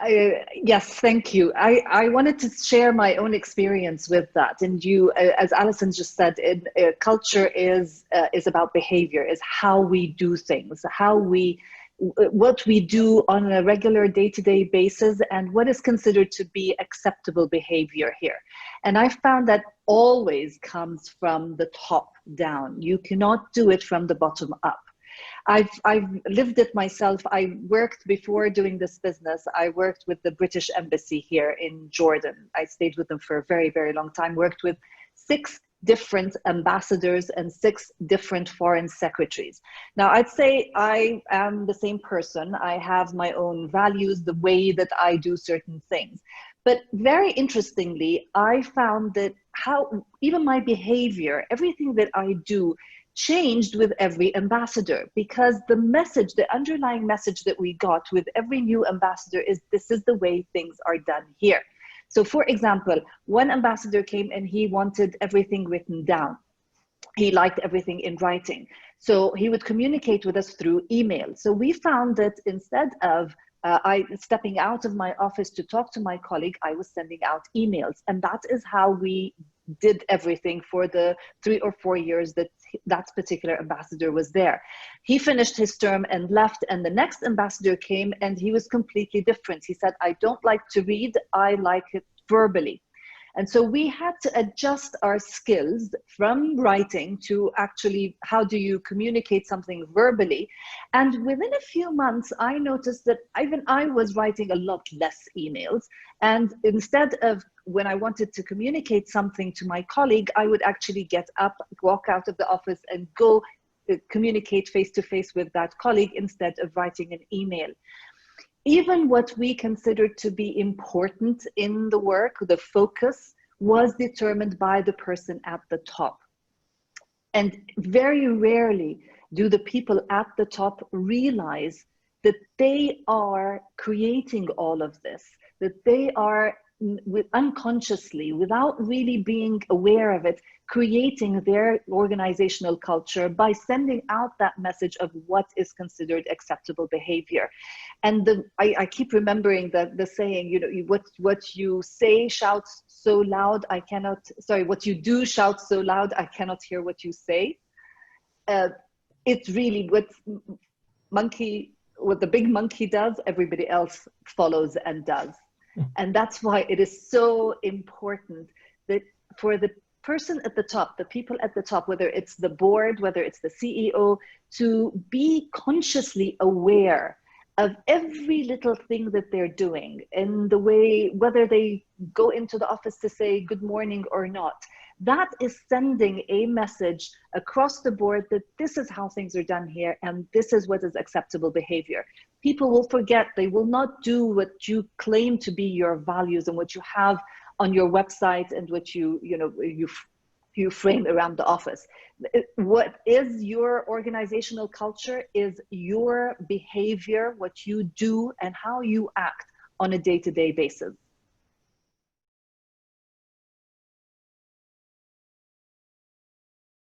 Yes, thank you. I wanted to share my own experience with that. And you, as Alison just said, culture is about behavior, is how we do things, what we do on a regular day-to-day basis, and what is considered to be acceptable behavior here. And I found that always comes from the top down. You cannot do it from the bottom up. I've lived it myself. I worked before doing this business. I worked with the British Embassy here in Jordan. I stayed with them for a very, very long time, worked with 6 different ambassadors and 6 different foreign secretaries. Now, I'd say I am the same person. I have my own values, the way that I do certain things. But very interestingly, I found that how even my behavior, everything that I do, changed with every ambassador, because the message, the underlying message that we got with every new ambassador is this is the way things are done here. So for example, one ambassador came and he wanted everything written down. He liked everything in writing. So he would communicate with us through email. So we found that instead of I stepping out of my office to talk to my colleague, I was sending out emails. And that is how we did everything for the 3 or 4 years that that particular ambassador was there. He finished his term and left, and the next ambassador came and he was completely different. He said, I don't like to read, I like it verbally. And so we had to adjust our skills from writing to actually how do you communicate something verbally. And within a few months, I noticed that even I was writing a lot less emails. And instead of when I wanted to communicate something to my colleague, I would actually get up, walk out of the office and go communicate face to face with that colleague instead of writing an email. Even what we considered to be important in the work, the focus, was determined by the person at the top. And very rarely do the people at the top realize that they are creating all of this, that they are unconsciously, without really being aware of it, creating their organizational culture by sending out that message of what is considered acceptable behavior. And I keep remembering the saying, you know, what you say shouts so loud, what you do shouts so loud, I cannot hear what you say. It's really what the big monkey does, everybody else follows and does. And that's why it is so important that for the person at the top, the people at the top, whether it's the board, whether it's the CEO, to be consciously aware of every little thing that they're doing, in the way, whether they go into the office to say good morning or not. That is sending a message across the board that this is how things are done here and this is what is acceptable behavior. People will forget, they will not do what you claim to be your values and what you have on your website and what you frame around the office. What is your organizational culture is your behavior, what you do and how you act on a day-to-day basis.